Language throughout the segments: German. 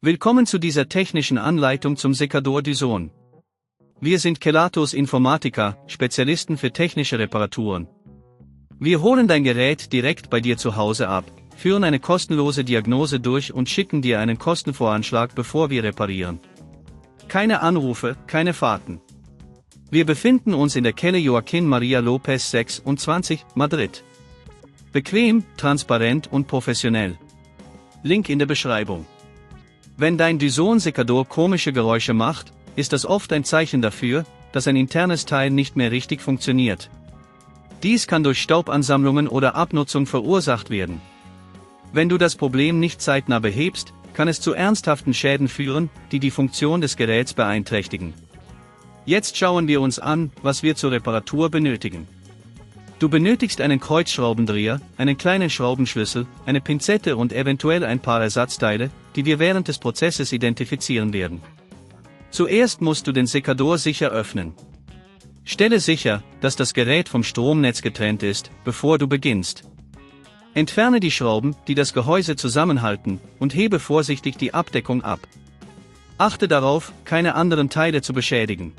Willkommen zu dieser technischen Anleitung zum Secador Dyson. Wir sind Kelatos Informática, Spezialisten für technische Reparaturen. Wir holen dein Gerät direkt bei dir zu Hause ab, führen eine kostenlose Diagnose durch und schicken dir einen Kostenvoranschlag, bevor wir reparieren. Keine Anrufe, keine Fahrten. Wir befinden uns in der Calle Joaquín María López 26, Madrid. Bequem, transparent und professionell. Link in der Beschreibung. Wenn dein Dyson Secador komische Geräusche macht, ist das oft ein Zeichen dafür, dass ein internes Teil nicht mehr richtig funktioniert. Dies kann durch Staubansammlungen oder Abnutzung verursacht werden. Wenn du das Problem nicht zeitnah behebst, kann es zu ernsthaften Schäden führen, die die Funktion des Geräts beeinträchtigen. Jetzt schauen wir uns an, was wir zur Reparatur benötigen. Du benötigst einen Kreuzschraubendreher, einen kleinen Schraubenschlüssel, eine Pinzette und eventuell ein paar Ersatzteile, die wir während des Prozesses identifizieren werden. Zuerst musst du den Secador sicher öffnen. Stelle sicher, dass das Gerät vom Stromnetz getrennt ist, bevor du beginnst. Entferne die Schrauben, die das Gehäuse zusammenhalten, und hebe vorsichtig die Abdeckung ab. Achte darauf, keine anderen Teile zu beschädigen.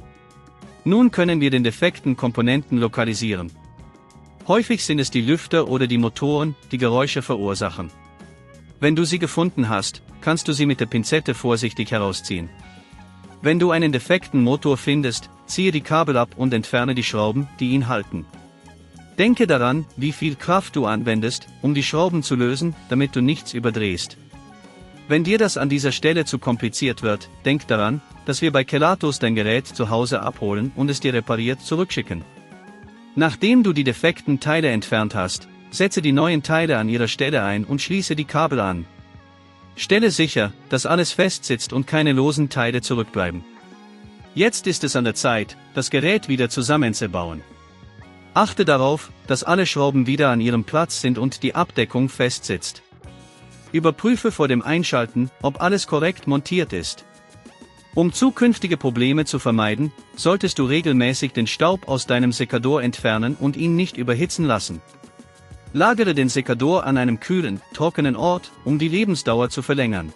Nun können wir den defekten Komponenten lokalisieren. Häufig sind es die Lüfter oder die Motoren, die Geräusche verursachen. Wenn du sie gefunden hast, kannst du sie mit der Pinzette vorsichtig herausziehen. Wenn du einen defekten Motor findest, ziehe die Kabel ab und entferne die Schrauben, die ihn halten. Denke daran, wie viel Kraft du anwendest, um die Schrauben zu lösen, damit du nichts überdrehst. Wenn dir das an dieser Stelle zu kompliziert wird, denk daran, dass wir bei Kelatos dein Gerät zu Hause abholen und es dir repariert zurückschicken. Nachdem du die defekten Teile entfernt hast, setze die neuen Teile an ihrer Stelle ein und schließe die Kabel an. Stelle sicher, dass alles fest sitzt und keine losen Teile zurückbleiben. Jetzt ist es an der Zeit, das Gerät wieder zusammenzubauen. Achte darauf, dass alle Schrauben wieder an ihrem Platz sind und die Abdeckung fest sitzt. Überprüfe vor dem Einschalten, ob alles korrekt montiert ist. Um zukünftige Probleme zu vermeiden, solltest du regelmäßig den Staub aus deinem Secador entfernen und ihn nicht überhitzen lassen. Lagere den Secador an einem kühlen, trockenen Ort, um die Lebensdauer zu verlängern.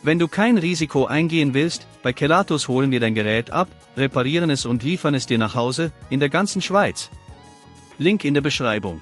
Wenn du kein Risiko eingehen willst, bei Kelatos holen wir dein Gerät ab, reparieren es und liefern es dir nach Hause, in der ganzen Schweiz. Link in der Beschreibung.